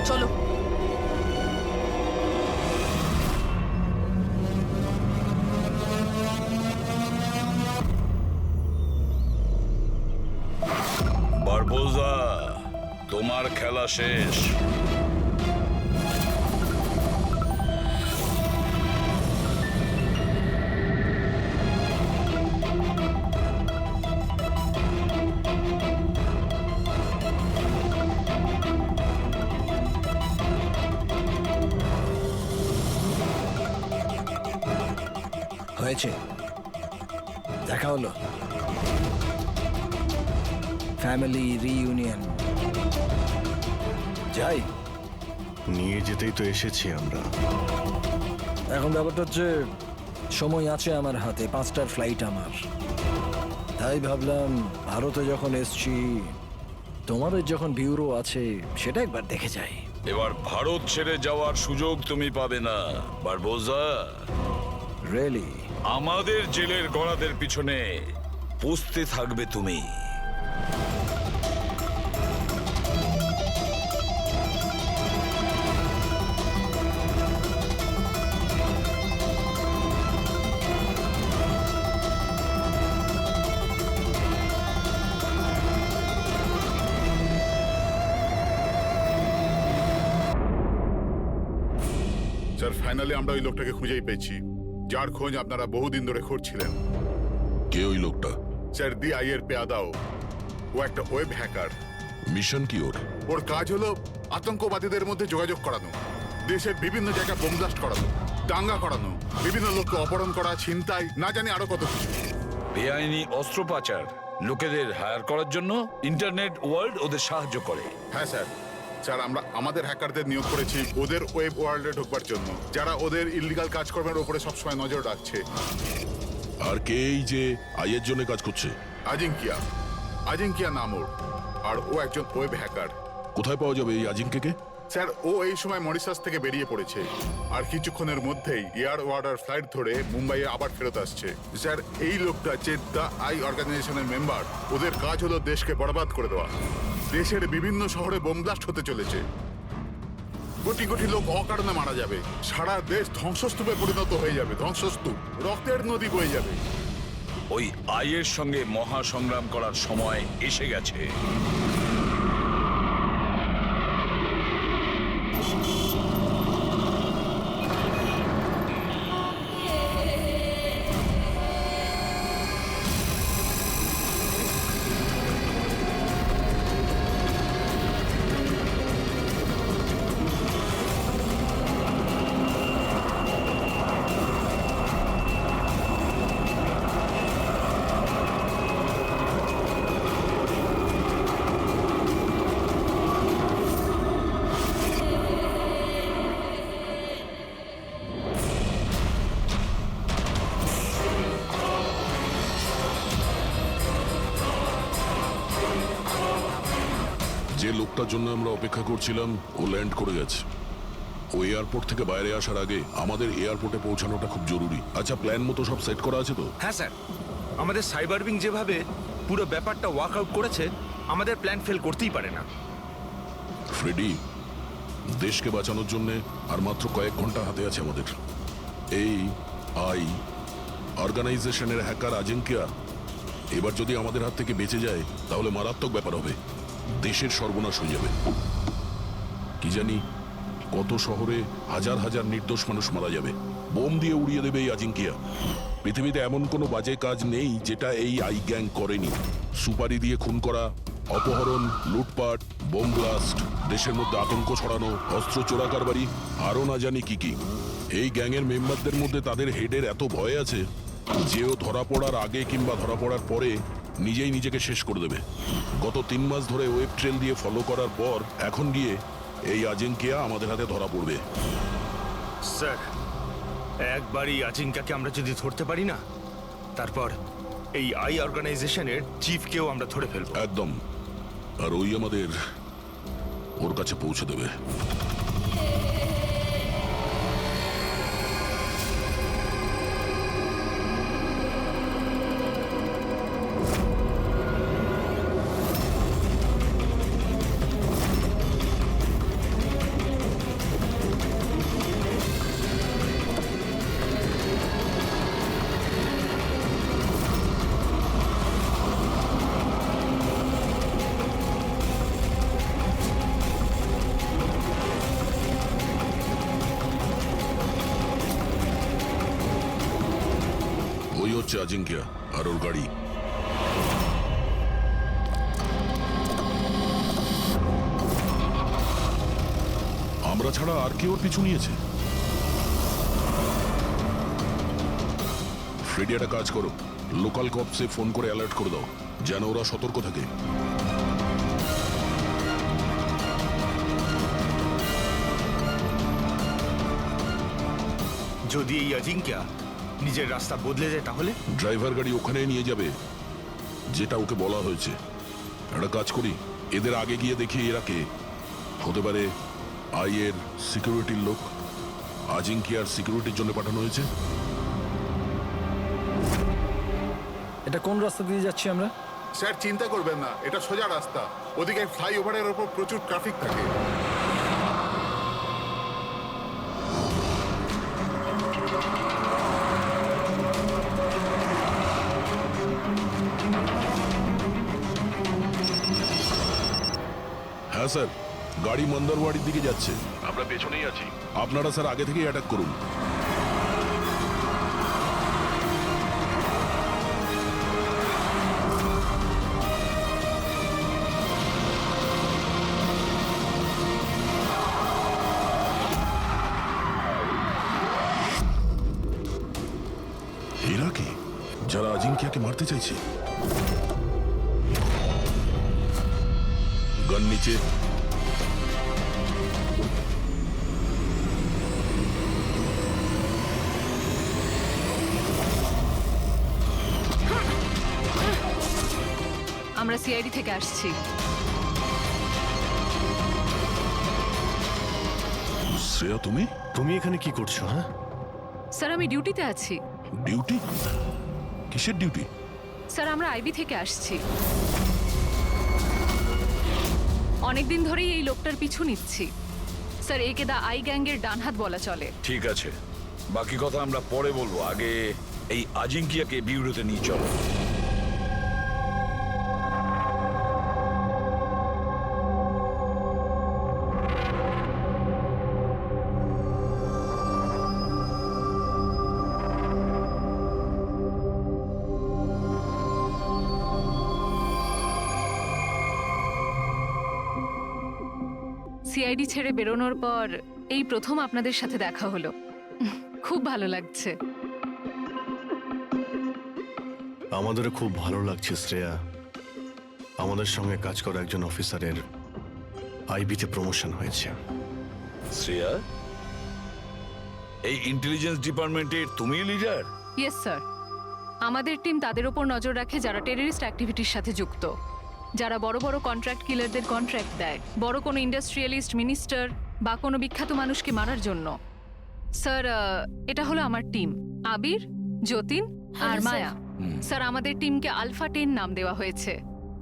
চলো। বারবোজা, তোমার খেলা শেষ। হয়েছে, দেখা হলো, ফ্যামিলি রিইউনিয়ন। যাই, নিয়ে যেতেই তো এসেছি আমরা। এখন ব্যাপারটা হচ্ছে সময় আছে আমার হাতে, 5টার ফ্লাইট আমার। তাই ভাবলাম ভারতে যখন এসছি, তোমাদের যখন ব্যুরো আছে, সেটা একবার দেখে যাই। এবার ভারত ছেড়ে যাওয়ার সুযোগ তুমি পাবে না বারবোজা। রিয়েলি? আমাদের জেলের গড়াদের পিছনে পুষতে থাকবে তুমি। স্যার, ফাইনালি আমরা ওই লোকটাকে খুঁজেই পেয়েছি, যার খোঁজ আপনারা বহুদিন ধরে খুঁজছিলেন। কে ওই লোকটা? স্যার, DI এর পেয়াদাও। ও একটা ওয়েব হ্যাকার। মিশন কি ওর? ওর কাজ হলো আতঙ্কবাদীদের মধ্যে যোগাযোগ করানো, দেশের বিভিন্ন জায়গায় বোম ব্লাস্ট করানো, দাঙ্গা করানো, বিভিন্ন লোককে অপহরণ করা, ছিনতাই, না জানি আরো কত কিছু। বেআইনি অস্ত্র পাচার, লোকেদের হায়ার করার জন্য ইন্টারনেট ওয়ার্ল্ড ওদের সাহায্য করে। হ্যাঁ স্যার। স্যার, আমরা আমাদের হ্যাকারদের নিয়োগ করেছি ওদের ওয়েব ওয়ার্ল্ডে ঢোকবার জন্য, যারা ওদের ইল্লিগাল কাজকর্মের উপরে সবসময় নজর রাখছে। আর কে এই যে আইয়ের জন্য কাজ করছে? আজিঙ্কিয়া। আজিঙ্কিয়া নাম ওর। আর ও একজন ওয়েব হ্যাকার। কোথায় পাওয়া যাবে এই আজিঙ্কেকে? স্যার, ও এই সময় মরিশাস থেকে বেরিয়ে পড়েছে, আর কিছুক্ষণের মধ্যেই এয়ার ওয়ার্ডার ফ্লাইট ধরে মুম্বাইয়ে আবার ফেরত আসছে। স্যার, এই লোকটা যে দ্য আই অর্গানাইজেশনের মেম্বার, ওদের কাজ হলো দেশকে বরবাদ করে দেওয়া। দেশের বিভিন্ন শহরে বোম ব্লাস্ট হতে চলেছে, কোটি কোটি লোক অকারণে মারা যাবে, সারা দেশ ধ্বংসস্তূপে পরিণত হয়ে যাবে, ধ্বংসস্তূপ, রক্তের নদী বয়ে যাবে। ওই আইয়ের সঙ্গে মহা সংগ্রাম করার সময় এসে গেছে। যে লোকটার জন্য আমরা অপেক্ষা করছিলাম ও ল্যান্ড করে গেছে। ও এয়ারপোর্ট থেকে বাইরে আসার আগে আমাদের এয়ারপোর্টে পৌঁছানোটা খুব জরুরি। আচ্ছা, প্ল্যান মতো সব সেট করা আছে তো? হ্যাঁ স্যার, আমাদের সাইবার উইং যেভাবে পুরো ব্যাপারটা ওয়ার্কআউট করেছে, আমাদের প্ল্যান ফেল করতেই পারে না। ফ্রেডি, দেশকে বাঁচানোর জন্য আর মাত্র কয়েক ঘন্টা হাতে আছে আমাদের। এই আই অর্গানাইজেশনের হ্যাকার আজিঙ্কিয়া এবার যদি আমাদের হাত থেকে বেঁচে যায়, তাহলে মারাত্মক ব্যাপার হবে, দেশের সর্বনাশ হয়ে যাবে। কি জানি কত শহরে হাজার হাজার নির্দোষ মানুষ মারা যাবে, বোম দিয়ে উড়িয়ে দেবে এই আজিঙ্কিয়া। পৃথিবীতে এমন কোনো বাজে কাজ নেই যেটা এই আই গ্যাং করেনি। সুপারি দিয়ে খুন করা, অপহরণ, লুটপাট, বোম ব্লাস্ট, দেশের মধ্যে আতঙ্ক ছড়ানো, অস্ত্র চোরা কারবারি, আরও না জানি কি কি। এই গ্যাংয়ের মেম্বারদের মধ্যে তাদের হেডের এত ভয় আছে যে ও ধরা পড়ার আগে কিংবা ধরা পড়ার পরে নিজেই নিজেকে শেষ করে দেবে। গত 3 মাস ধরে ওয়েব ট্রেল দিয়ে ফলো করার পর এখন গিয়ে এই আজিঙ্কিয়া আমাদের হাতে ধরা পড়বে। স্যার, একবারই আজিঙ্কাকে আমরা যদি ধরতে পারি না, তারপর এই আই অর্গানাইজেশনের চিফকেও আমরা ধরে ফেলবো। একদম। আর ওই আমাদের ওর কাছে পৌঁছে দেবে। হচ্ছে আজিঙ্কিয়া আর ওর গাড়ি। আমরা ছাড়া আর কেউ ওর পিছু নিয়েছে। ফ্রেডি, একটা কাজ করো, লোকাল কপসে ফোন করে অ্যালার্ট করে দাও যেন ওরা সতর্ক থাকে। যদি এই আজিঙ্ক্যা নিজের রাস্তা বদলে যায় তাহলে? ড্রাইভার গাড়ি ওখানে নিয়ে যাবে যেটা ওকে বলা হয়েছে। একটা কাজ করি, এদের আগে গিয়ে দেখি এরা কে হতে পারে। আইয়ের সিকিউরিটির লোক, আজিঙ্কিয়ার সিকিউরিটির জন্য পাঠানো হয়েছে। এটা কোন রাস্তা দিয়ে যাচ্ছি আমরা? স্যার চিন্তা করবেন না, এটা সোজা রাস্তা। ওদিকে ফ্লাইওভারের ওপর প্রচুর ট্রাফিক থাকে। হ্যাঁ স্যার, গাড়ি মন্দারওয়াড়ির দিকে যাচ্ছে, আমরা পেছনেই আছি। আপনারা স্যার আগে থেকেই অ্যাটাক করুন। এরা কি, যারা আজিঙ্কিয়াকে মারতে চাইছে? গান নিচে। আমরা সিআইডি থেকে আসছি। শ্রেয়া, তুমি তুমি এখানে কি করছো? হ্যাঁ, স্যার আমি ডিউটিতে আছি। ডিউটি? কিসের ডিউটি? স্যার আমরা আইবি থেকে আসছি। অনেকদিন ধরেই এই লোকটার পিছু নিচ্ছি। স্যার একে দা আই গ্যাংয়ের ডান হাত বলা চলে। ঠিক আছে, বাকি কথা আমরা পরে বলবো। আগে এই আজিঙ্কিয়াকে বিউরোতে নিয়ে চলো। সিআইডি ছেড়ে বেরোনোর পর এই প্রথম আপনাদের সাথে দেখা হলো। খুব ভালো লাগছে। আমাদেরও খুব ভালো লাগছে শ্রেয়া। আমাদের সঙ্গে কাজ করা একজন অফিসারের আইবিতে প্রমোশন হয়েছে। শ্রেয়া, এই ইন্টেলিজেন্স ডিপার্টমেন্টের তুমি লিডার? Yes sir. আমাদের টিম তাদের ওপর নজর রাখে যারা টেররিস্ট অ্যাক্টিভিটির সাথে যুক্ত, যারা বড় বড় কন্ট্রাক্ট কিলারদের কন্ট্রাক্ট দেয়, বড় কোনো ইন্ডাস্ট্রিয়ালিস্ট, মিনিস্টার বা কোনো বিখ্যাত মানুষকে মারার জন্য। স্যার এটা হলো আমার টিম, আবির, যতীন আর মায়া। স্যার আমাদের টিমকে আলফা 10 নাম দেওয়া হয়েছে।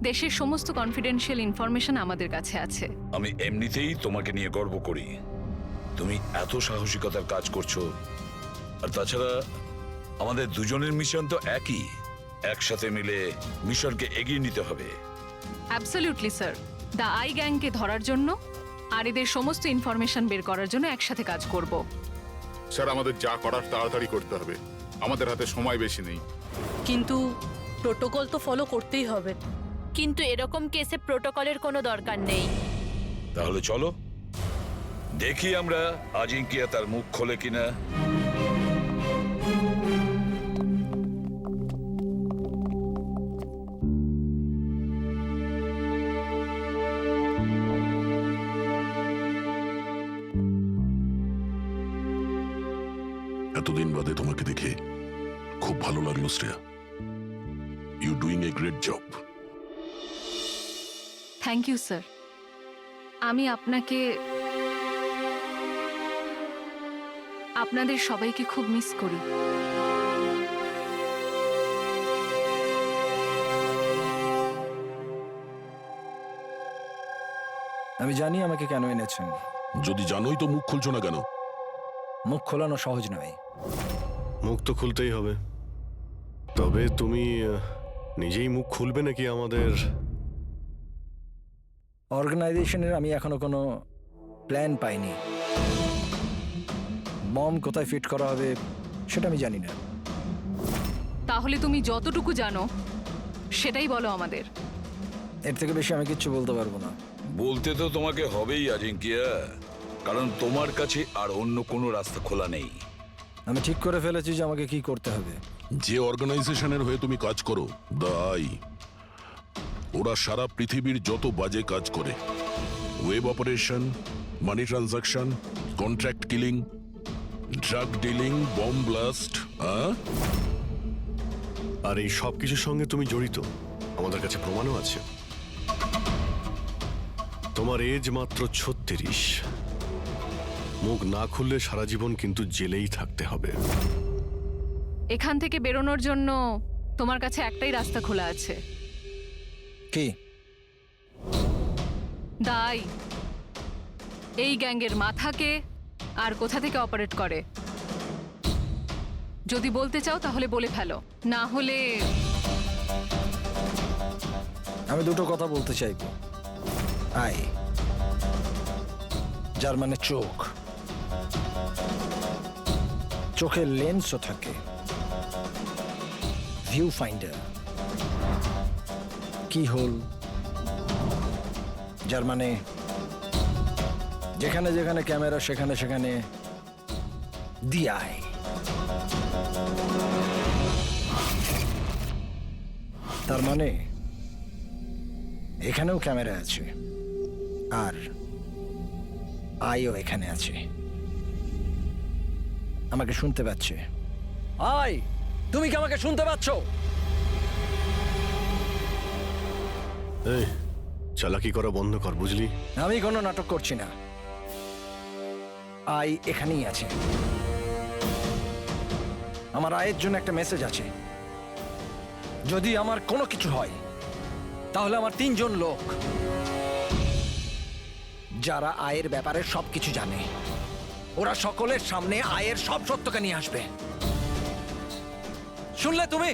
দেশের সমস্ত কনফিডেন্সিয়াল ইনফরমেশন আমাদের কাছে আছে। আমি এমনিতেই তোমাকে নিয়ে গর্ব করি। তুমি এত সাহসিকতার কাজ করছো। আর তাছাড়া আমাদের দুজনের মিশন তো একই, একসাথে মিলে মিশনকে এগিয়ে নিতে হবে। Absolutely sir. দ্য আই গ্যাংকে ধরার জন্য আর এদের সমস্ত ইনফরমেশন বের করার জন্য একসাথে কাজ করব। স্যার আমাদের যা করার তাড়াতাড়ি করতে হবে, আমাদের হাতে সময় বেশি নেই। কিন্তু প্রোটোকল তো ফলো করতেই হবে। কিন্তু এরকম কেসে প্রোটোকলের কোনো দরকার নেই। তাহলে চলো দেখি আমরা আজিঙ্কিয়া তার মুখ খোলে কিনা। এতদিন বাদে তোমাকে দেখে খুব ভালো লাগলো Shreya. You doing a great job. Thank you sir. আমি আপনাদের সবাইকে খুব মিস করি। আমি জানি আমাকে কেন এনেছেন। যদি জানোই তো মুখ খুলছো না কেন? মুখ খোলানো সহজ নয়। মুখ তো খুলতেই হবে। তবে তুমি নিজেই মুখ খুলবে নাকি আমাদের? অর্গানাইজেশনের আমি এখনো কোনো প্ল্যান পাইনি। বম কোথায় ফিট করা হবে সেটা আমি জানি না। তাহলে তুমি যতটুকু জানো সেটাই বলো আমাদের। এর থেকে বেশি আমি কিচ্ছু বলতে পারবো না। বলতে তো তোমাকে হবেই আজিঙ্কিয়া, কারণ তোমার কাছে আর অন্য কোনো রাস্তা খোলা নেই। আমি ঠিক করে ফেলেছি যে আমাকে কি করতে হবে। যে অর্গানাইজেশনের হয়ে তুমি কাজ করো, দ্য আই, ওরা সারা পৃথিবীর যত বাজে কাজ করে, web operation, money transaction, contract killing, drug dealing, bomb blast, আর এই সব কিছুর সঙ্গে তুমি জড়িত, আমাদের কাছে প্রমাণও আছে। তোমার এজ মাত্র 36। মুখ না খুললে সারা জীবন কিন্তু জেলেই থাকতে হবে। এখান থেকে বেরোনোর জন্য তোমার কাছে একটাই রাস্তা খোলা আছে। কি? দাই এই গ্যাংয়ের মাথাকে আর কোথা থেকে অপারেট করে যদি বলতে চাও তাহলে বলে ফেলো, না হলে আমি দুটো কথা বলতে চাইবো। আই, যার মানে চোখ, চোখের লেন্সও থাকে, ভিউ ফাইন্ডার, কি হোল, যার মানে যেখানে যেখানে ক্যামেরা সেখানে সেখানে দি আই। তার মানে এখানেও ক্যামেরা আছে আর আইও এখানে আছে। আমাকে শুনতে পাচ্ছে? আই, তুমি কি আমাকে শুনতে পাচ্ছ? এই চালাকি করা বন্ধ কর, বুঝলি? আমি কোনো নাটক করছি না। আই এখানেই আছে। আমার আয়ের জন্য একটা মেসেজ আছে। যদি আমার কোনো কিছু হয় তাহলে আমার 3 জন লোক, যারা আয়ের ব্যাপারে সবকিছু জানে, ওরা সকলের সামনে আয়ের সব সত্যকে নিয়ে আসবে। শুনলে তুমি?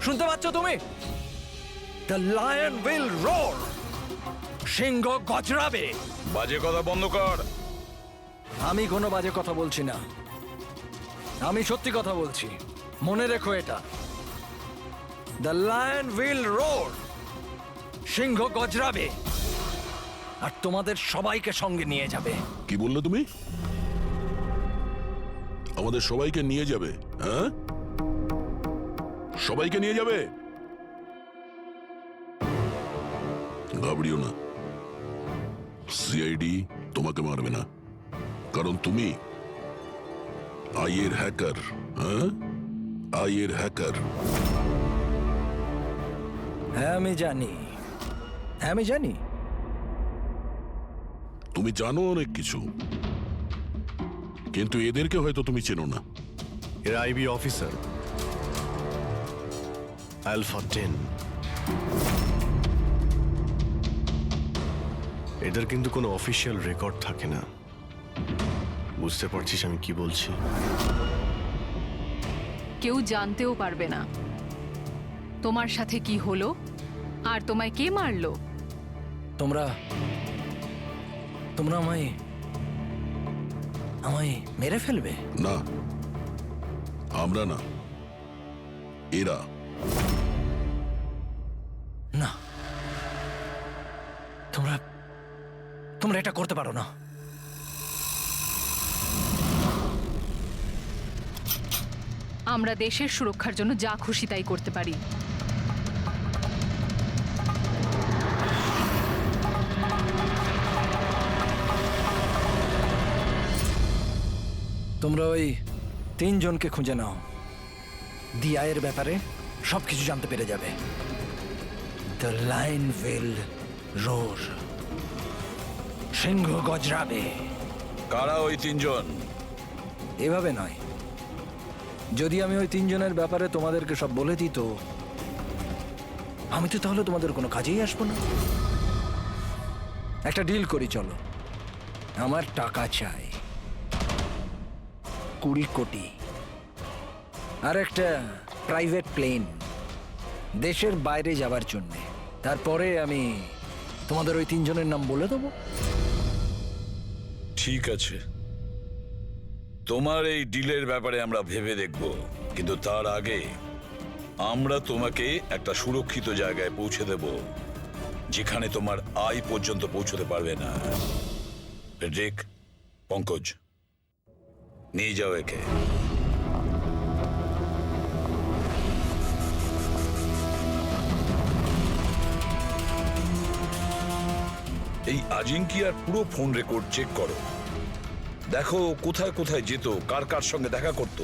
শুনতে পাচ্ছ তুমি? The lion will roar. সিংহ গজরাবে। বাজে কথা বন্ধ কর। আমি কোনো বাজে কথা বলছি না, আমি সত্যি কথা বলছি। মনে রেখো এটা। The lion will roar. সিংহ গজরাবে আর তোমাদের সবাইকে সঙ্গে নিয়ে যাবে। কি বললে তুমি? আমাদের সবাইকে নিয়ে যাবে? হ্যাঁ, সবাইকে নিয়ে যাবে? ঘাবড়িও না, সিআইডি তোমাকে মারবে না, কারণ তুমি আইয়ের হ্যাকার। হ্যাঁ, আইয়ের হ্যাকার। হ্যাঁ আমি জানি, হ্যাঁ আমি জানি। তুমি জানো অনেক কিছু, কিন্তু এদেরকে হয়তো তুমি চেনো না। এরা আইবি অফিসার, আলফা 10। এদের কিন্তু কোনো অফিসিয়াল রেকর্ড থাকে না। বুঝতে পারছিস আমি কি বলছি? কেউ জানতেও পারবে না তোমার সাথে কি হলো আর তোমায় কে মারলো। তোমরা তোমরা আমায় আমায় মেরে ফেলবে? না, আমরা না, এরা। না, তোমরা তোমরা এটা করতে পারো না। আমরা দেশের সুরক্ষার জন্য যা খুশি তাই করতে পারি। তোমরা ওই 3 জনকে খুঁজে নাও। দিয়ায়ের ব্যাপারে সবকিছু জানতে পেরে যাবে। The lion will roar. সিংহ গজরাবে। কারা ওই 3 জন? এভাবে নয়, যদি আমি ওই 3 জনের ব্যাপারে তোমাদেরকে সব বলে দিই তো আমি তো তাহলে তোমাদের কোনো কাজেই আসবো না। একটা ডিল করি, চলো। আমার টাকা চাই 20 কোটি, আর একটা প্রাইভেট প্লেন দেশের বাইরে যাবার জন্য। তারপরে আমি তোমাদের ওই 3 জনের নাম বলে দেবো। ঠিক আছে, তোমার এই ডিলের ব্যাপারে আমরা ভেবে দেখব, কিন্তু তার আগে আমরা তোমাকে একটা সুরক্ষিত জায়গায় পৌঁছে দেব, যেখানে তোমার আয় পর্যন্ত পৌঁছতে পারবে না। ফ্রেডরিক, পঙ্কজ, নিয়ে যাও একে। এই আজিঙ্কিয়ার পুরো ফোন রেকর্ড চেক করো, দেখো কোথায় কোথায় যেত, কার কার সঙ্গে দেখা করত।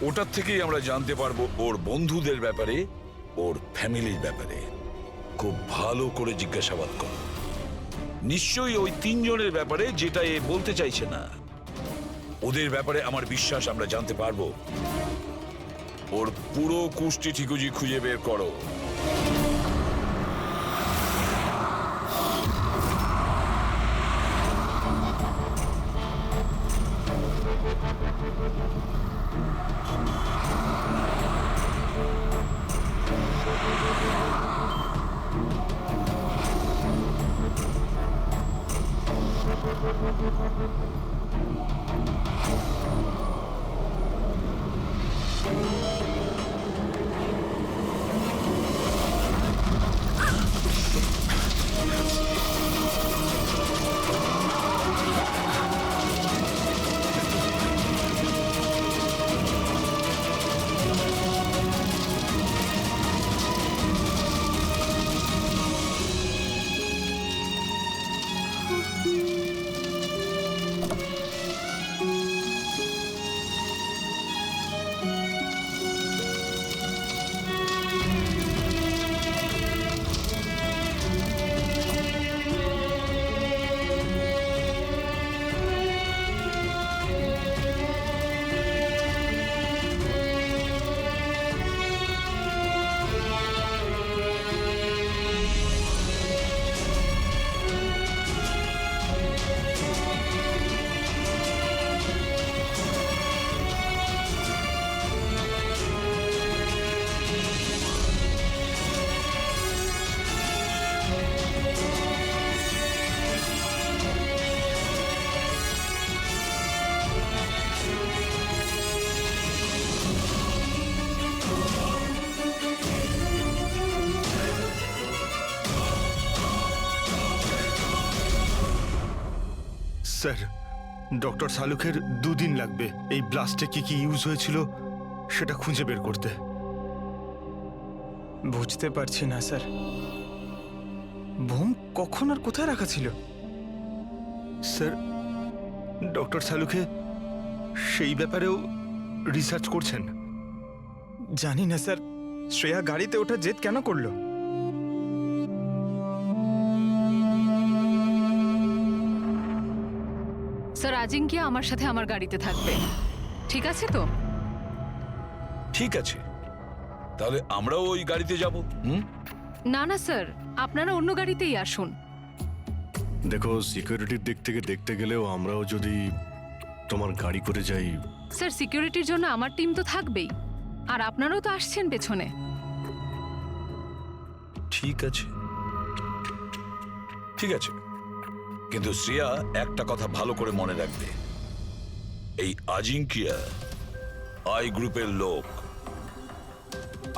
ওটার থেকেই আমরা জানতে পারবো ওর বন্ধুদের ব্যাপারে, ওর ফ্যামিলির ব্যাপারে। খুব ভালো করে জিজ্ঞাসাবাদ করো, নিশ্চয়ই ওই তিনজনের ব্যাপারে যেটা এ বলতে চাইছে না। ওদের ব্যাপারে আমার বিশ্বাস আমরা জানতে পারবো। ওর পুরো কুষ্টি ঠিকুজি খুঁজে বের করো। স্যার, ডক্টর সালুকের 2 দিন লাগবে এই ব্লাস্টে কি কি ইউজ হয়েছিল সেটা খুঁজে বের করতে। বুঝতে পারছি না স্যার, বোম কখন আর কোথায় রাখা ছিল? স্যার, ডক্টর সালুকে সেই ব্যাপারেও রিসার্চ করছেন। জানি না স্যার, শ্রেয়া গাড়িতে ওঠা জেদ কেন করলো? স্যার, আজিঙ্কিয়া আমার সাথে আমার গাড়িতে থাকবে, ঠিক আছে তো? ঠিক আছে, তাহলে আমরাও ওই গাড়িতে যাব। না না স্যার, আপনারা অন্য গাড়িতেই আসুন। দেখো, সিকিউরিটির দিক থেকে দেখতে গেলেও আমরাও যদি তোমার গাড়ি করে যাই। স্যার, সিকিউরিটির জন্য আমার টিম তো থাকবেই, আর আপনারাও তো আসছেন পেছনে। ঠিক আছে, ঠিক আছে, কিন্তু শ্রেয়া একটা কথা ভালো করে মনে রাখবে, এই আজিঙ্কিয়া আই গ্রুপের লোক,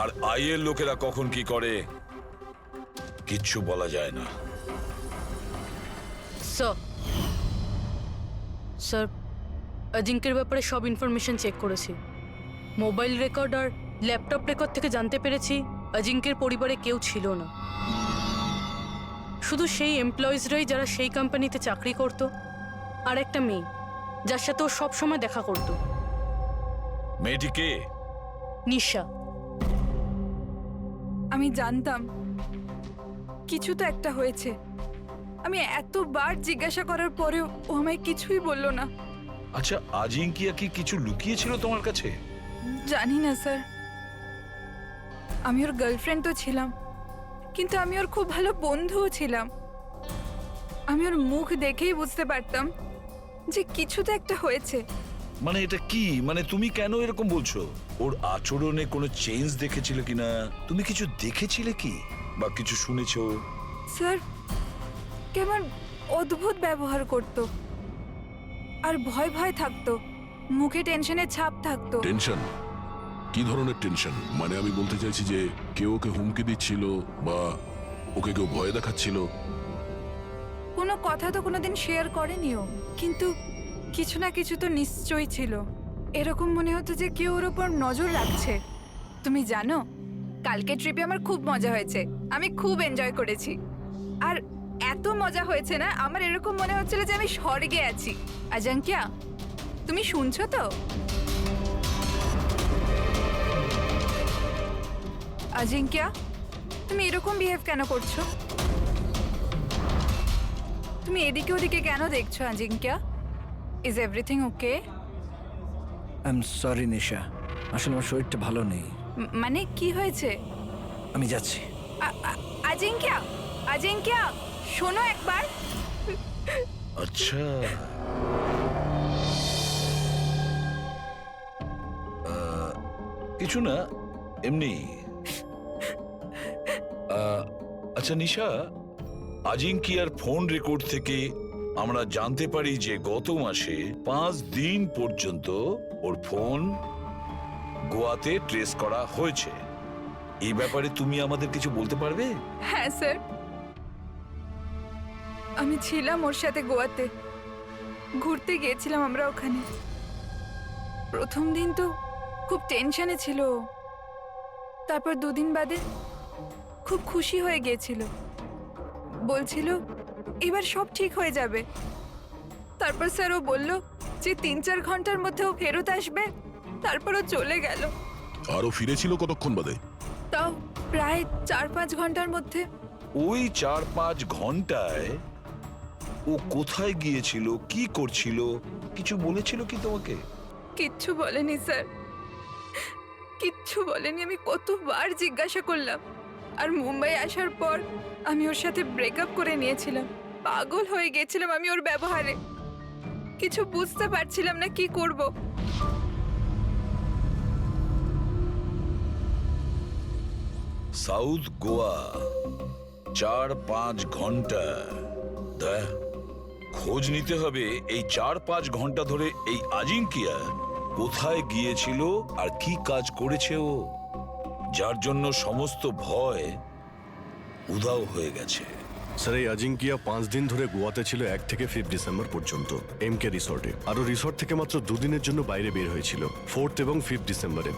আর আই এর লোকেরা কখন কি করে কিচ্ছু বলা যায় না। স্যার, অজিঙ্কের ব্যাপারে সব ইনফরমেশন চেক করেছি। মোবাইল রেকর্ড আর ল্যাপটপ রেকর্ড থেকে জানতে পেরেছি অজিঙ্কের পরিবারে কেউ ছিল না, শুধু সেই এমপ্লয়িজরাই যারা সেই কোম্পানিতে চাকরি করত, আর একটা মেয়ে যার সাথে ও সবসময় দেখা করত। মেয়েটি কে? নিশা। আমি জানতাম কিছু তো একটা হয়েছে। আমি এতবার জিজ্ঞাসা করার পরেও ও আমায় কিছুই বলল না। আচ্ছা, আজিঙ্কিয়া কি কিছু লুকিয়েছিল তোমার কাছে? জানি না স্যার, আমি ওর গার্লফ্রেন্ড তো ছিলাম, কিন্তু আমি ওর খুব ভালো বন্ধুও ছিলাম। আমি ওর মুখ দেখেই বুঝতে পারতাম যে কিছু তো একটা হয়েছে। মানে এটা কি? মানে তুমি কেন এরকম বলছো? ওর আচরণে কোনো চেঞ্জ দেখেছিলে কিনা? তুমি কিছু দেখেছিলে কি, বা কিছু শুনেছো? স্যার, কেমন অদ্ভুত ব্যবহার করত, আর ভয় ভয় থাকতো, মুখে টেনশনের ছাপ থাকতো। টেনশন? কি ধরনের টেনশন? মানে আমি বলতে চাইছি যে কেউ ওকে হুমকি দিচ্ছিল বা ওকে কেউ ভয় দেখাচ্ছিল? কোনো কথা তো কোনোদিন শেয়ার করেনি ও, কিন্তু কিছু না কিছু তো নিশ্চয়ই ছিল। এরকম মনে হতো যে কেউ ওর ওপর নজর রাখছে। তুমি জানো, কালকে ট্রিপে আমার খুব মজা হয়েছে, আমি খুব এনজয় করেছি। আর এত মজা হয়েছে না, আমার এরকম মনে হচ্ছিল যে আমি স্বর্গে আছি। আজাঙ্কিয়া, তুমি শুনছো তো? আজিঙ্কিয়া, তুমি এরকম বিহেভ কেন করছো? তুমি এদিকে ওদিকে কেন দেখছো Ajinkya? Is everything okay? I am sorry Nisha, আসলে আমার শরীরটা ভালো নেই। মানে কি হয়েছে? আমি যাচ্ছি। আজিঙ্কিয়া, আজিঙ্কিয়া, শোনো একবার। আচ্ছা, কিছু না, এমনি। আচ্ছা নিশা, আজিঙ্কিয়ার ফোন রেকর্ড থেকে আমরা জানতে পারি যে গত মাসে 5 দিন পর্যন্ত ওর ফোন গোয়াতে ট্রেস করা হয়েছে। এই ব্যাপারে তুমি আমাদের কিছু বলতে পারবে? হ্যাঁ স্যার, আমি ছিলাম ওর সাথে গোয়াতে, ঘুরতে গিয়েছিলাম আমরা ওখানে। প্রথম দিন তো খুব টেনশনে ছিল ও। তারপর 2 দিন বাদে খুব খুশি হয়ে গিয়েছিল, বলছিল এবার সব ঠিক হয়ে যাবে। তারপর স্যার ও বলল যে 3-4 ঘন্টার মধ্যে ও ফেরত আসবে, তারপর ও চলে গেল। আরো ফিরেছিল কতক্ষণ বাদে? তাও প্রায় 4-5 ঘন্টার মধ্যে। ওই 4-5 ঘন্টায় ও কোথায় গিয়েছিল, কি করছিল, কিছু বলেছিল কি তোমাকে? কিচ্ছু বলেনি স্যার, কিচ্ছু বলেনি। আমি কতবার জিজ্ঞাসা করলাম। আর মুম্বাই আসার পর আমি ওর সাথে ব্রেকআপ করে নিয়েছিলাম। পাগল হয়ে গেছিলাম আমি ওর ব্যবহারে, কিছু বুঝতে পারছিলাম না কি করব। সাউথ গোয়া 4-5 ঘন্টা, খোঁজ নিতে হবে এই 4-5 ঘন্টা ধরে এই আজিঙ্কিয়া কোথায় গিয়েছিল আর কি কাজ করেছে ও, যার জন্য সমস্ত ভয় উধাও হয়ে গেছে। স্যার, এই আজিঙ্কিয়া 5 দিন ধরে গোয়াতে ছিল 1 থেকে 5 ডিসেম্বর পর্যন্ত এমকে রিসর্টে। আরও রিসর্ট থেকে মাত্র 2 দিনের জন্য বাইরে বের হয়েছিল 4 এবং 5 ডিসেম্বরে।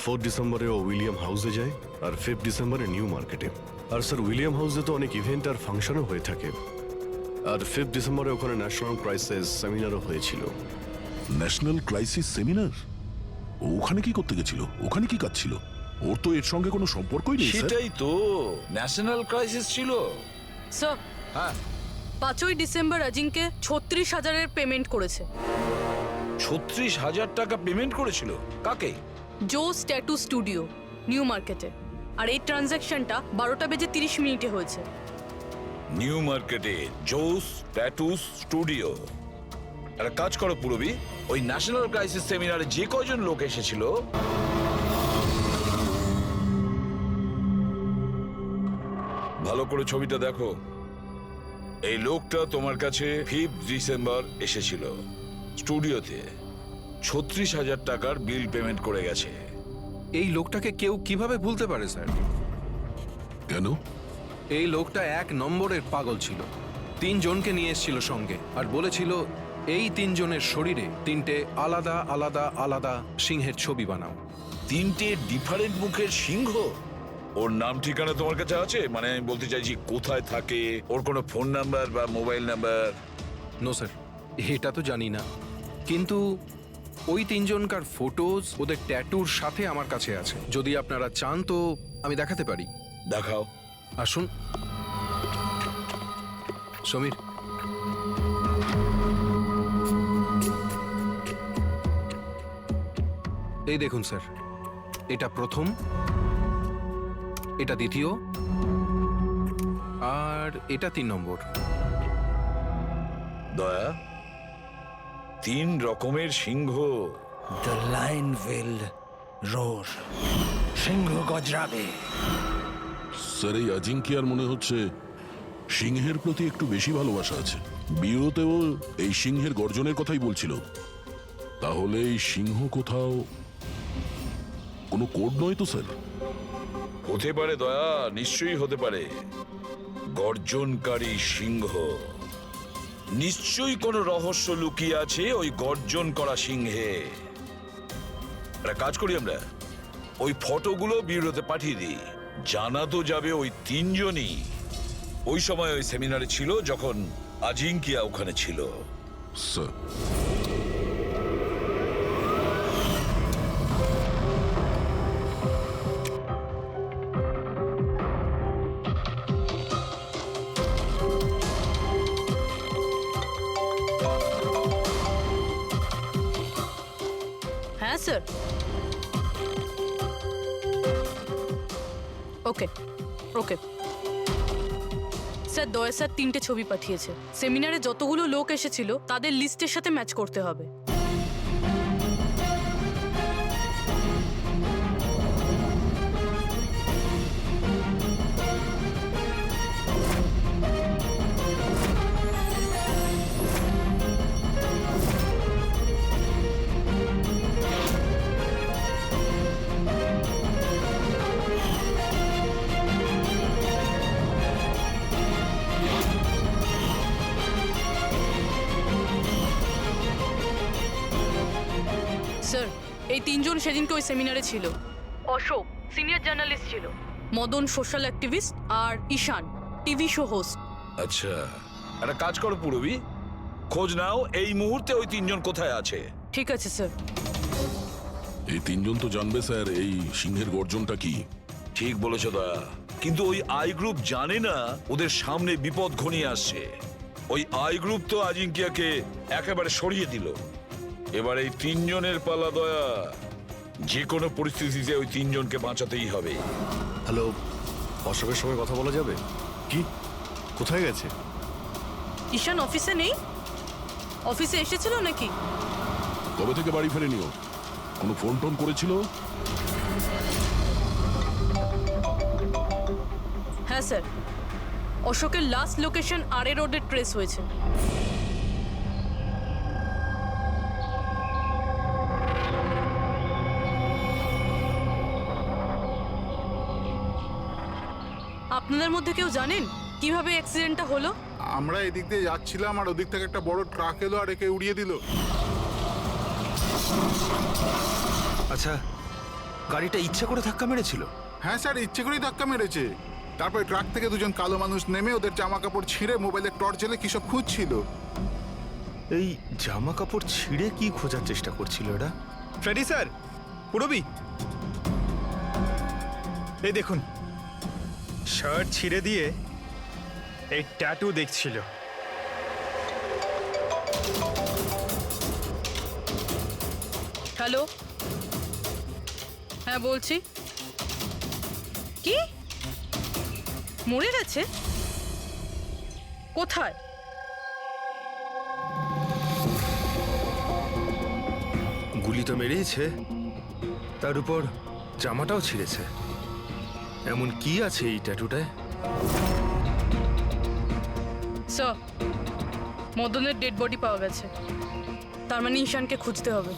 4 ডিসেম্বরে ও উইলিয়াম হাউসে যায় আর 5 ডিসেম্বরে নিউ মার্কেটে। আর স্যার, উইলিয়াম হাউসে তো অনেক ইভেন্ট আর ফাংশনও হয়ে থাকে। আর 5 ডিসেম্বরে ওখানে ন্যাশনাল ক্রাইসিস সেমিনারও হয়েছিল। National crisis seminar? ওখানে কি করতে গেছিল? ওখানে কি কাজ ছিল? ওর তো এর সঙ্গে কোনো সম্পর্কই নেই। সেটাই তো, ন্যাশনাল ক্রাইসিস ছিল। স্যার, হ্যাঁ, 5ই ডিসেম্বর আজিঙ্কে 36,000-এর পেমেন্ট করেছে। 36,000 টাকা পেমেন্ট করেছিল? কাকে? জোস ট্যাটু স্টুডিও, নিউ মার্কেটে। আর এই ট্রানজ্যাকশনটা 12টা বেজে 30 মিনিটে হয়েছে। নিউ মার্কেটে জোস ট্যাটু স্টুডিও। একটা কাজ করো পুরবি, ওই ন্যাশনাল ক্রাইসিস সেমিনারে যে কয়জন লোক এসেছিল ভালো করে ছবিটা দেখো। এই লোকটা তোমার কাছে 5 ডিসেম্বর এসেছিল স্টুডিওতে, 36,000 টাকার বিল পেমেন্ট করে গেছে। এই লোকটাকে কেউ কিভাবে ভুলতে পারে স্যার? কেন? এই লোকটা 1 নম্বরের পাগল ছিল। 3 জনকে নিয়ে এসেছিল সঙ্গে আর বলেছিল এই 3 জনের শরীরে 3টে আলাদা আলাদা আলাদা সিংহের ছবি বানাও। 3টে ডিফারেন্ট মুখের সিংহ? ওর নাম ঠিকানা তোমার কাছে আছে? মানে আমি বলতে চাইছি কোথায় থাকে, ওর কোনো ফোন নাম্বার বা মোবাইল নাম্বার? নো স্যার, এটা তো জানি না, কিন্তু ওই 3 জনকার ফটোজ ওদের ট্যাটুর সাথে আমার কাছে আছে। যদি আপনারা চান তো আমি দেখাতে পারি। দেখাও। আসুন সমীর। এই দেখুন স্যার, এটা প্রথম, এটা দ্বিতীয়, আর এটা 3 নম্বর। দয়া, 3 রকমের সিংহ। দ্য লায়ন উইল রোর, সিংহ গজরাবে। স্যার, এই আজিঙ্কিয়ার মনে হচ্ছে সিংহের প্রতি একটু বেশি ভালোবাসা আছে। বিয়েতেও এই সিংহের গর্জনের কথাই বলছিল। তাহলে এই সিংহ কোথাও কোনো কোড নয় তো স্যার? হতে পারে দয়া, নিশ্চয়ই হতে পারে। গর্জনকারী সিংহ, নিশ্চয়ই কোনো রহস্য লুকিয়ে আছে ওই গর্জন করা সিংহে। একটা কাজ করি আমরা, ওই ফটোগুলো ব্যুরোতে পাঠিয়ে দিই। জানা তো যাবে ওই তিনজনই ওই সময় ওই সেমিনারে ছিল যখন আজিঙ্কিয়া ওখানে ছিল। স্যার, হ্যাঁ স্যার। ওকে ওকে স্যার, দয়া স্যার 3টে ছবি পাঠিয়েছে। সেমিনারে যতগুলো লোক এসেছিল তাদের লিস্টের সাথে ম্যাচ করতে হবে। স্যার, এই 3জন সেদিনকে ওই সেমিনারে ছিল। অশোক সিনিয়র জার্নালিস্ট ছিল, মদন সোশ্যাল অ্যাক্টিভিস্ট, আর ঈশান টিভি শো হোস্ট। আচ্ছা, একটা কাজ করো পুরবি, খোঁজ নাও এই মুহূর্তে ওই তিনজন কোথায় আছে। ঠিক আছে স্যার। এই তিনজন তো জানবে স্যার এই সিংহের গর্জনটা কি। ঠিক বলেছো দয়া, কিন্তু ওই আই গ্রুপ জানে না ওদের সামনে বিপদ ঘনিয়ে আসছে। ওই আই গ্রুপ তো আজিঙ্কিয়াকে একেবারে সরিয়ে দিল। এবার এই তিনজনের পালা দয়া। যে কোনো পরিস্থিতিতে ওই তিনজনকে বাঁচাতেই হবে। হ্যালো, অশোকের সঙ্গে কথা বলা যাবে? কি, কোথায় গেছে? ঈশান অফিসে নেই? অফিসে এসেছিল নাকি? কবে থেকে বাড়ি ফেরেনিও? কোনো ফোন টোন করেছিল? হ্যাঁ স্যার, অশোকের লাস্ট লোকেশন আরে রোডে ট্রেস হয়েছে। আপনাদের মধ্যে কেউ জানেন কিভাবে অ্যাক্সিডেন্টটা হলো? আমরা এদিক দিয়ে যাচ্ছিলাম আর ওদিক থেকে একটা বড় ট্রাক এলো আর একে উড়িয়ে দিল। আচ্ছা, গাড়িটা ইচ্ছা করে ধাক্কা মেরেছিল? হ্যাঁ স্যার, ইচ্ছে করেই ধাক্কা মেরেছে। তারপরে ট্রাক থেকে দুজন কালো মানুষ নেমে ওদের জামা কাপড় ছিঁড়ে মোবাইলের টর্চ জ্বেলে কি সব খুঁজছিল। এই জামা কাপড় ছিঁড়ে কি খোঁজার চেষ্টা করছিল এরা? ফ্রেডি স্যার, পুরবি, এই দেখুন, শার্ট ছিঁড়ে দিয়ে এই ট্যাটু দেখছিল। হ্যালো, হ্যাঁ বলছি। কি মরে গেছে? কোথায়? গুলি তো মেরেছে, তার উপর জামাটাও ছিঁড়েছে। এমন কি আছে এই ট্যাটুটায়? স্যার, মদনের ডেড বডি পাওয়া গেছে। তার মানে ঈশানকে খুঁজতে হবে।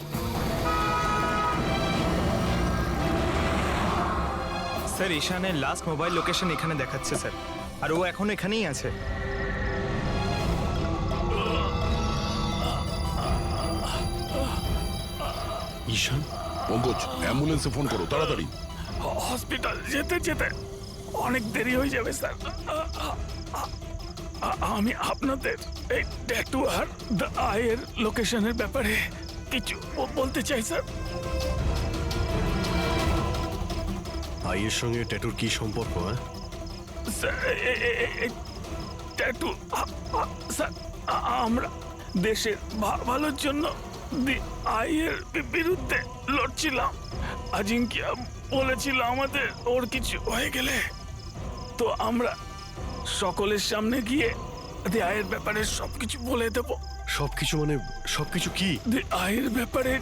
স্যার, ঈশানের লাস্ট মোবাইল লোকেশন এখানে দেখাচ্ছে স্যার, আর ও এখন এখানেই আছে। ঈশান? পঙ্কজ, অ্যাম্বুলেন্সে ফোন করো তাড়াতাড়ি। হসপিটাল যেতে যেতে অনেক দেরি হয়ে যাবে স্যার। আমি আপনাদের এই ট্যাটু আর দ্য আইয়ের লোকেশনের ব্যাপারে কিছু বলতে চাই স্যার। আইয়ের সঙ্গে ট্যাটুর কি সম্পর্ক? হ্যাঁ স্যার, এই ট্যাটু স্যার, আমরা দেশের ভালোর জন্য দি আইয়ের বিরুদ্ধে লড়ছিলাম। আজিঙ্কিয়া বলেছিল আমাদের ওর কিছু হয়ে গেলে তো আমরা সকলের সামনে গিয়ে দি আইয়ের ব্যাপারে সবকিছু বলে দেব। সবকিছু মানে সবকিছু কি? দি আইয়ের ব্যাপারে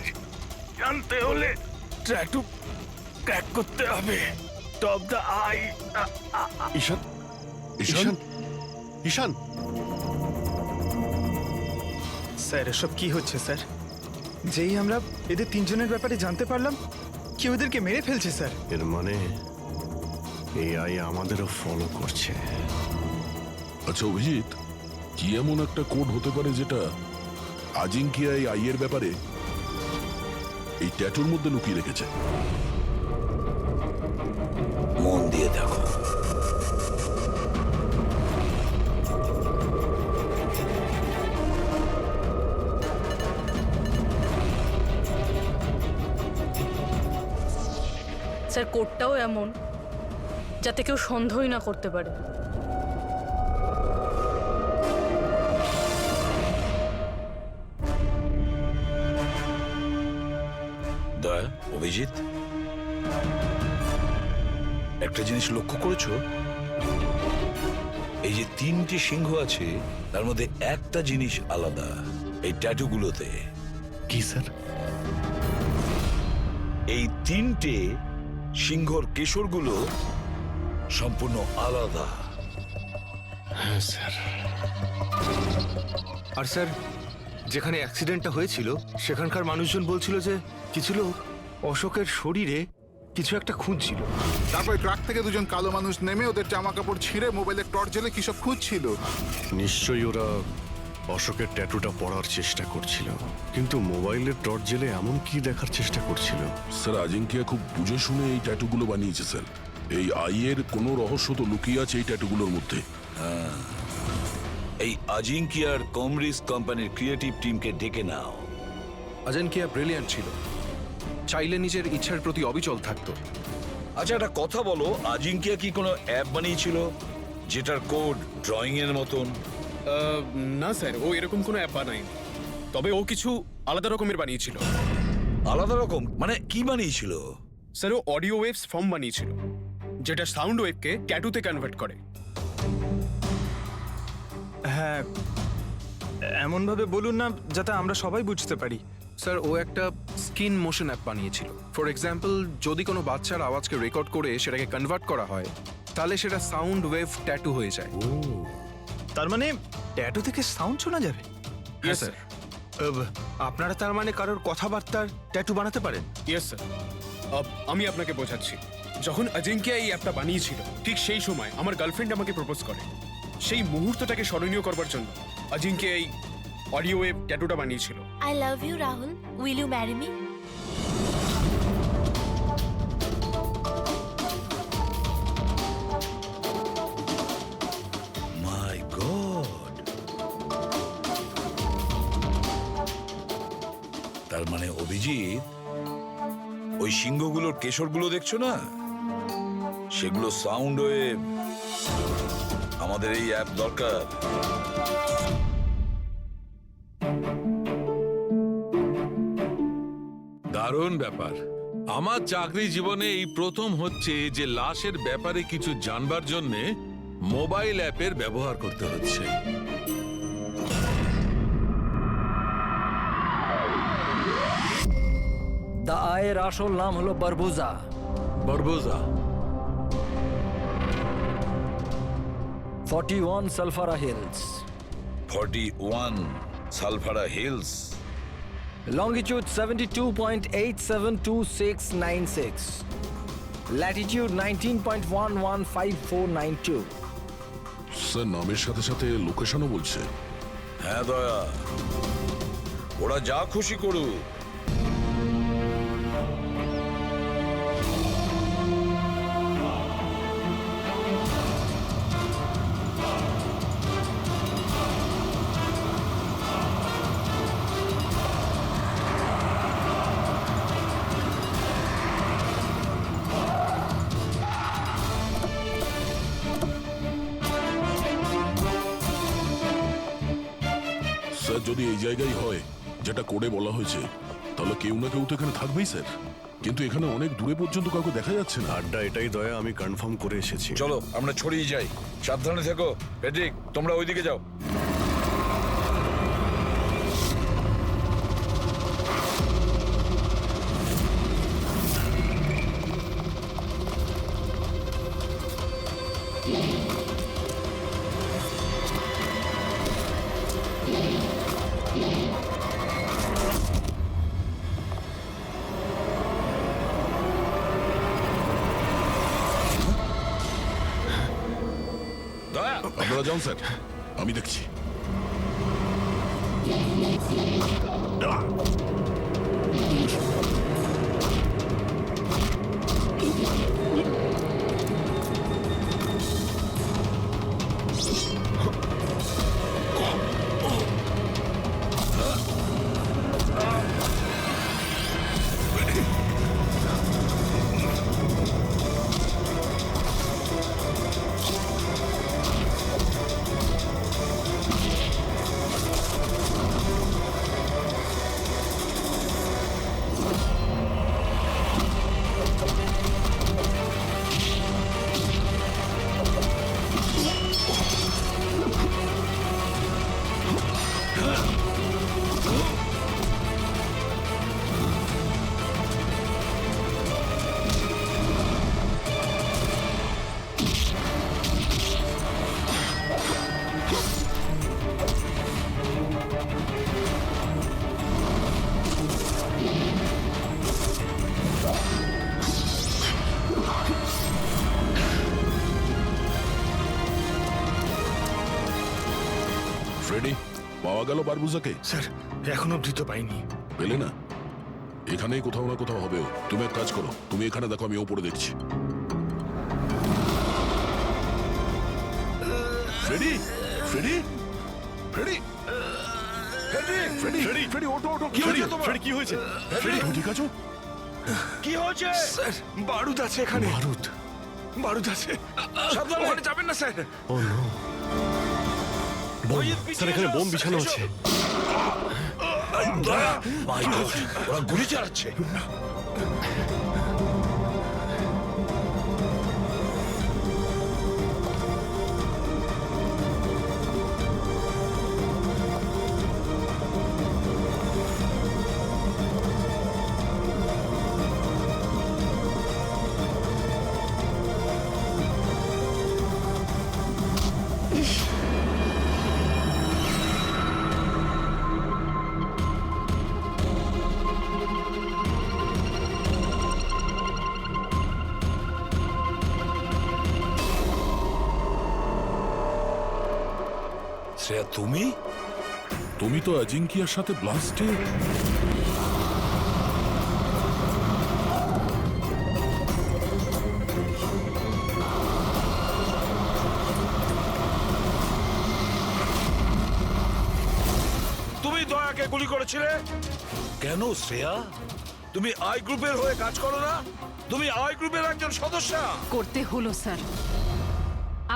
জানতে হলে ট্যাটু ক্র্যাক করতে হবে। Top the eye. Ishaan, Ishaan, Ishaan! Sir, এসব কি হচ্ছে স্যার? যেই আমরা এদের তিনজনের ব্যাপারে জানতে পারলাম কেউ এদেরকে মেরে ফেলছে স্যার। এর মানে এআই আমাদেরও ফলো করছে। আচ্ছা অভিজিৎ, কি এমন একটা কোড হতে পারে যেটা আজিঙ্কিয়া এই আইয়ের ব্যাপারে এই ট্যাটুর মধ্যে লুকিয়ে রেখেছে? মন দিয়ে দেখো। স্যার কোডটাও এমন যাতে কেউ সন্দেহই না করতে পারে। দয়া, অভিজিৎ, একটা জিনিস লক্ষ্য করেছো? এই যে 3টে সিংহ আছে তার মধ্যে একটা জিনিস আলাদা, এই ট্যাটুগুলোতে। কি স্যার? এই 3টে সিংহর কেশরগুলো সম্পূর্ণ আলাদা। হ্যাঁ স্যার। আর স্যার, যেখানে অ্যাক্সিডেন্টটা হয়েছিল সেখানকার মানুষজন বলছিল যে কিছু লোক অশোকের শরীরে কিছু একটা খুঁজছিল। তারপর ট্রাক থেকে দুজন কালো মানুষ নেমে ওদের জামা কাপড় ছিঁড়ে মোবাইলের টর্চ জ্বেলে কি সব খুঁজছিল। নিশ্চয়ই ওরা অশোকের ট্যাটুটা পড়ার চেষ্টা করছিল, কিন্তু মোবাইলের টর্চ জেলে এমন কি দেখার চেষ্টা করছিল? স্যার আজিঙ্কিয়া খুব বুঝে শুনে এই ট্যাটুগুলো বানিয়েছে স্যার। এই আইয়ের কোনো রহস্য তো লুকিয়ে আছে এই ট্যাটুগুলোর মধ্যে। এই আজিঙ্কিয়ার কমরিস কোম্পানির ক্রিয়েটিভ টিমকে ডেকে নাও। অজিঙ্কিয়া ব্রিলিয়ান্ট ছিল, চাইলে নিজের ইচ্ছার প্রতি অবিচল থাকতো। আচ্ছা একটা কথা বলো, আজিঙ্কিয়া কি কোনো অ্যাপ বানিয়েছিল যেটার কোড ড্রয়িং এর মতন? না স্যার, ও এরকম কোনো অ্যাপ বানায়নি, তবে ও কিছু আলাদা রকমের বানিয়েছিল। আলাদা রকম মানে কি বানিয়েছিল? স্যার ও অডিও ওয়েভস ফর্ম বানিয়েছিল, যেটা সাউন্ড ওয়েভকে ট্যাটুতে কনভার্ট করে। হ্যাঁ, এমনভাবে বলুন না যাতে আমরা সবাই বুঝতে পারি। স্যার ও একটা স্কিন মোশন অ্যাপ বানিয়েছিল। ফর এক্সাম্পল, যদি কোনো বাচ্চার আওয়াজকে রেকর্ড করে সেটাকে কনভার্ট করা হয়, তাহলে সেটা সাউন্ড ওয়েভ ট্যাটু হয়ে যায়। তার মানে ট্যাটু থেকে সাউন্ড শোনা যাবে? Yes sir. আপনারা তার মানে কারোর কথাবার্তার ট্যাটু বানাতে পারেন? Yes sir. আমি আপনাকে বোঝাচ্ছি। যখন অজিঙ্কিয়া এই অ্যাপটা বানিয়েছিল, ঠিক সেই সময় আমার গার্লফ্রেন্ড আমাকে প্রপোজ করে। সেই মুহূর্তটাকে স্মরণীয় করবার জন্য অজিঙ্কিয়া এই অডিও ওয়েভ ট্যাটুটা বানিয়েছিল। I love you, Rahul. Will you marry me? My god! তার মানে অভিজিৎ, ওই সিংহগুলোর কেশরগুলো দেখছো না, সেগুলো সাউন্ড ওয়েভ। আমাদের এই অ্যাপ দরকার। দারুণ ব্যাপার। আমার চাকরি জীবনে এই প্রথম হচ্ছে যে লাশের ব্যাপারে কিছু জানবার জন্য মোবাইল অ্যাপের ব্যবহার করতে হচ্ছে। দা আয়ের আসল নাম হলো বারবুজা। Barboza. 41 Salfara hills. 41 Salfara hills. Longitude 72.872696. Latitude 19.115492. Sir নামের সাথে সাথে লোকেশনও বলছে। হ্যাঁ দয়া, ওরা যা খুশি করুক। স্যার যদি এই জায়গায় হয় যেটা কোডে বলা হয়েছে, তাহলে কেউ না কেউ তো এখানে থাকবেই স্যার। কিন্তু এখানে অনেক দূরে পর্যন্ত কাউকে দেখা যাচ্ছে না। আড্ডা এটাই দয়া, আমি কনফার্ম করে এসেছি। চলো আমরা ছড়িয়ে যাই। সাবধানে থেকো। পেট্রিক, তোমরা ওইদিকে যাও। আপনারা যান স্যার, আমি দেখছি। ফ্রেডি, পাওয়া গেল বারবুজাকে? স্যার এখন অব্দি তো পাইনি। পেলে না? এখানেই কোথাও না কোথাও হবে ও। তুমি এক কাজ করো, তুমি এখানে দেখো, আমি ওপরে দেখছি। Freddie, Freddie, Freddie, Freddie, Freddie, Freddie, Freddie, ওঠো, ওঠো। কি হয়েছে তোমার? ফ্রেডি, কি হয়েছে? ফ্রেডি, তুমি ঠিক আছো? কি হয়েছে? স্যার বারুদ আছে এখানে। বারুদ? বারুদ আছে, সাবধানে, ওখানে যাবেন না স্যার। ও নো, স্যার এখানে বোম বিছানো আছে। ওরা গুলি চালাচ্ছে। শ্রেয়া, তুমি? তুমি তো অজিঙ্কিয়ার সাথে ব্লাস্টে। তুমি দয়াকে গুলি করেছিলে কেন শ্রেয়া? তুমি আই গ্রুপের হয়ে কাজ করো না? তুমি আই গ্রুপের একজন সদস্য। করতে হলো স্যার।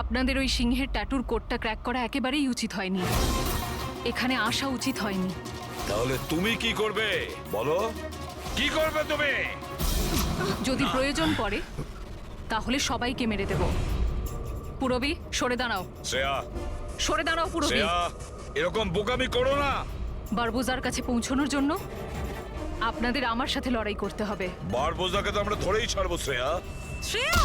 আপনাদের ওই সিংহের ট্যাটুর কোডটা ক্র্যাক করা একেবারেই উচিত হয়নি। এখানে আসা উচিত হয়নি। তাহলে তুমি কি করবে বলো? কি করবে তুমি? যদি প্রয়োজন পড়ে তাহলে সবাইকে মেরে দেব। পুরবি, সরে দাঁড়াও। শ্রেয়া, সরে দাঁড়াও পুরবি। শ্রেয়া, এরকম বোকামি করো না। বারবুজার কাছে পৌঁছানোর জন্য আপনাদের আমার সাথে লড়াই করতে হবে। বারবোজাকে তো আমরা ধরেই ছাড়বো শ্রেয়া। শ্রেয়া!